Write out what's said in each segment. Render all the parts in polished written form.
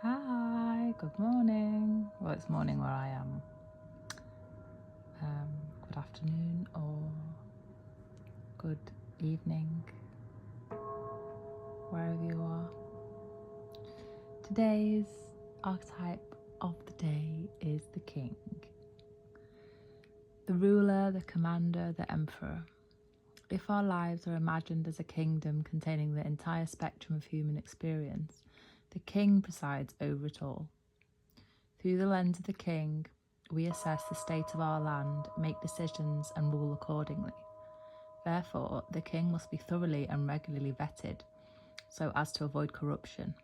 Hi, good morning. Well, it's morning where I am. Good afternoon or good evening, wherever you are. Today's archetype of the day is the king. The ruler, the commander, the emperor. If our lives are imagined as a kingdom containing the entire spectrum of human experience, the king presides over it all. Through the lens of the king, we assess the state of our land, make decisions and rule accordingly. Therefore, the king must be thoroughly and regularly vetted so as to avoid corruption.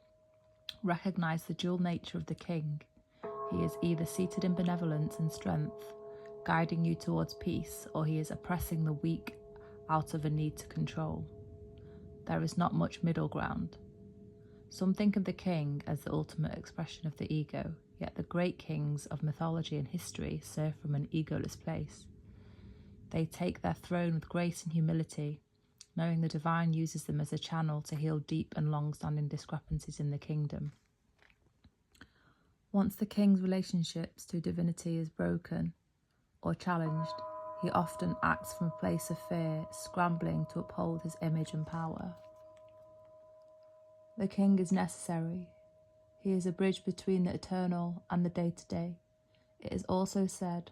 Recognise the dual nature of the king. He is either seated in benevolence and strength, guiding you towards peace, or he is oppressing the weak out of a need to control. There is not much middle ground. Some think of the king as the ultimate expression of the ego, yet the great kings of mythology and history serve from an egoless place. They take their throne with grace and humility, knowing the divine uses them as a channel to heal deep and long-standing discrepancies in the kingdom. Once the king's relationships to divinity is broken or challenged, he often acts from a place of fear, scrambling to uphold his image and power. The king is necessary. He is a bridge between the eternal and the day-to-day. It is also said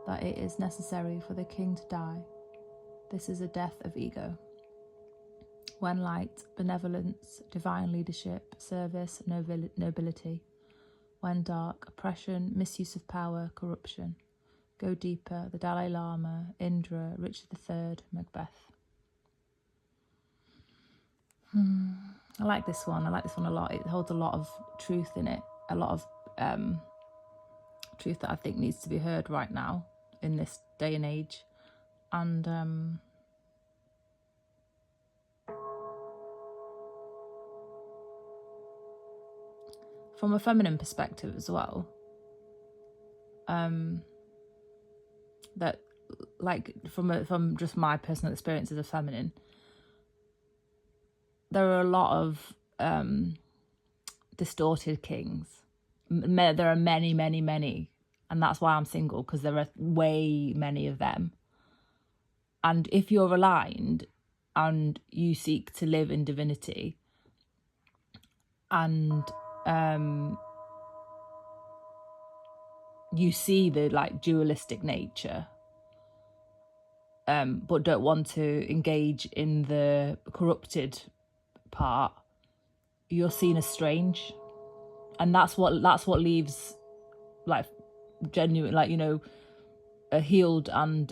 that it is necessary for the king to die. This is a death of ego. When light, benevolence, divine leadership, service, nobility. When dark, oppression, misuse of power, corruption. Go deeper, the Dalai Lama, Indra, Richard III, Macbeth. I like this one. I like this one a lot. It holds a lot of truth in it. A lot of truth that I think needs to be heard right now in this day and age. And from a feminine perspective as well, that like from just my personal experience as a feminine, there are a lot of distorted kings. There are many, and that's why I'm single, because there are way many of them. And if you're aligned and you seek to live in divinity and you see the like dualistic nature, but don't want to engage in the corrupted part, you're seen as strange. And that's what leaves like genuine, like, you know, a healed and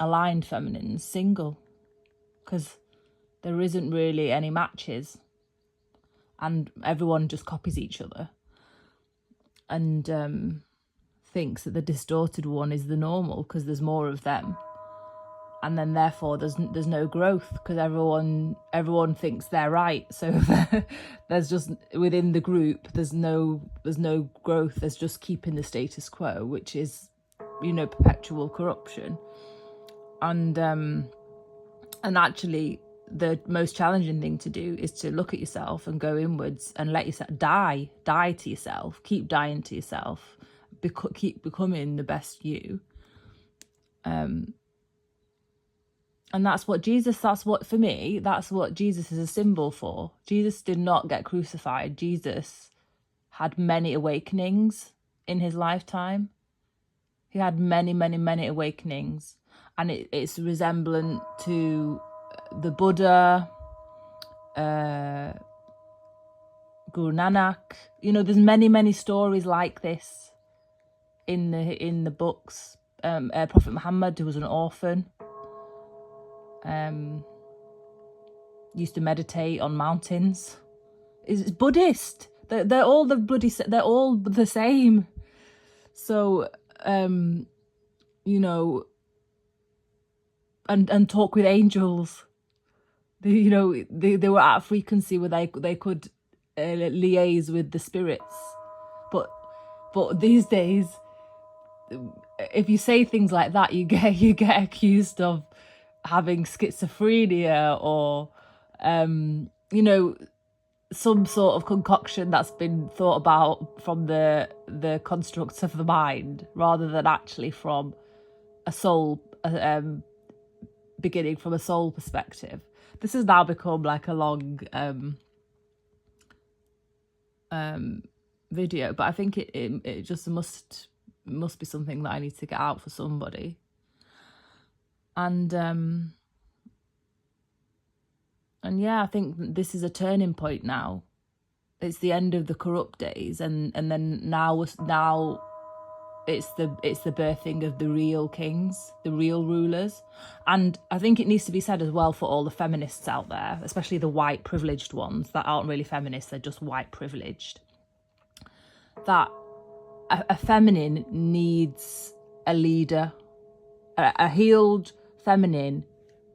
aligned feminine single, because there isn't really any matches and everyone just copies each other and thinks that the distorted one is the normal because there's more of them, and then therefore there's no growth because everyone thinks they're right. So there's just within the group there's no growth. There's just keeping the status quo, which is, you know, perpetual corruption. And actually the most challenging thing to do is to look at yourself and go inwards and let yourself die to yourself, keep dying to yourself, keep becoming the best you. And that's what for me, that's what Jesus is a symbol for. Jesus did not get crucified. Jesus had many awakenings in his lifetime. He had many awakenings. And it's resemblant to the Buddha, Guru Nanak. You know, there's many stories like this in the books. Prophet Muhammad, who was an orphan, used to meditate on mountains. It's Buddhist. They're all the Buddhist. They're all the same. So, you know, and talk with angels. They were at a frequency where they could liaise with the spirits. But these days, if you say things like that, you get accused of having schizophrenia or, you know, some sort of concoction that's been thought about from the constructs of the mind, rather than actually from a soul, beginning from a soul perspective. This has now become like a long video, but I think it just must be something that I need to get out for somebody. And yeah, I think this is a turning point now. It's the end of the corrupt days, and then now it's the birthing of the real kings, the real rulers. And I think it needs to be said as well for all the feminists out there, especially the white privileged ones that aren't really feminists, they're just white privileged, that a feminine needs a leader. A healed feminine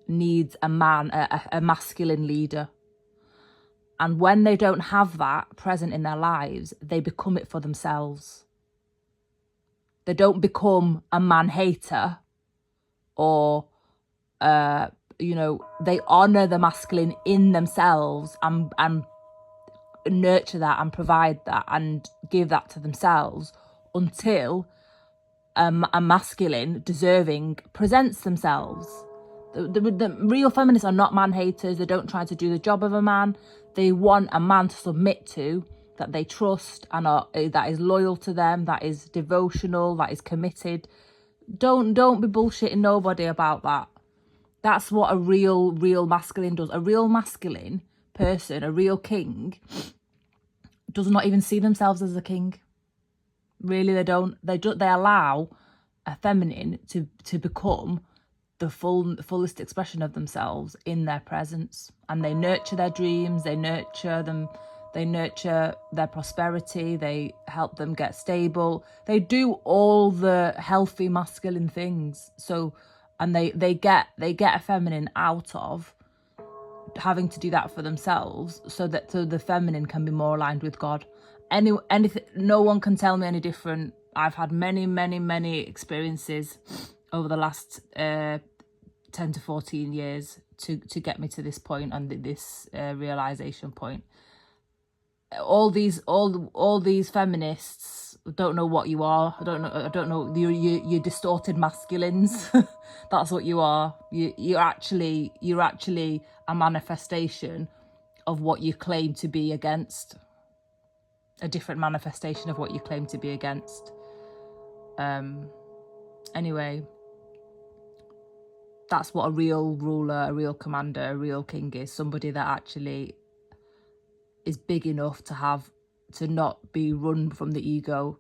needs a man, a masculine leader. And when they don't have that present in their lives, they become it for themselves. They don't become a man hater, or, they honour the masculine in themselves and nurture that and provide that and give that to themselves until a masculine deserving presents themselves. The real feminists are not man haters. They don't try to do the job of a man. They want a man to submit to, that they trust and that is loyal to them, that is devotional, that is committed. Don't be bullshitting nobody about that. That's what a real masculine does. A real masculine person, a real king, does not even see themselves as a king. Really, they don't. They allow a feminine to become the fullest expression of themselves in their presence, and they nurture their dreams. They nurture them. They nurture their prosperity. They help them get stable. They do all the healthy masculine things. So, and they get a feminine out of having to do that for themselves, so the feminine can be more aligned with God. Anything, no one can tell me any different. I've had many experiences over the last 10 to 14 years to get me to this point and this realization point. All these feminists don't know what you are. I don't know. You're distorted masculines. That's what you are. You're actually a manifestation of what you claim to be against. A different manifestation of what you claim to be against. Anyway, that's what a real ruler, a real commander, a real king is. Somebody that actually is big enough to not be run from the ego,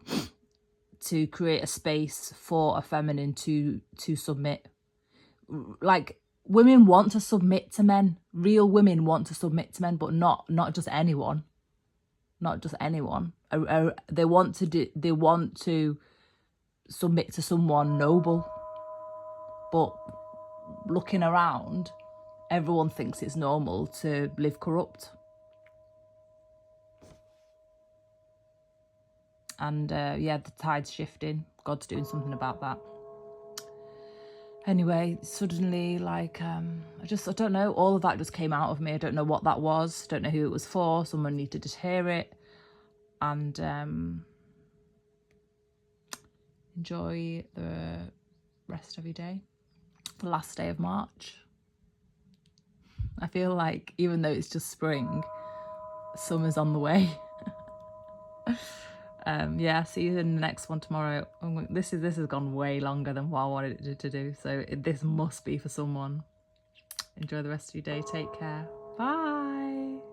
to create a space for a feminine to submit. Like, women want to submit to men. Real women want to submit to men, but not just anyone. Not just anyone. They want to submit to someone noble. But looking around, everyone thinks it's normal to live corrupt. And the tide's shifting. God's doing something about that. Anyway, suddenly, I don't know, all of that just came out of me. I don't know what that was. Don't know who it was for. Someone needed to hear it. And enjoy the rest of your day. The last day of March. I feel like, even though it's just spring, summer's on the way. See you in the next one tomorrow. This has gone way longer than what I wanted it to do, so this must be for someone. Enjoy the rest of your day. Take care. Bye.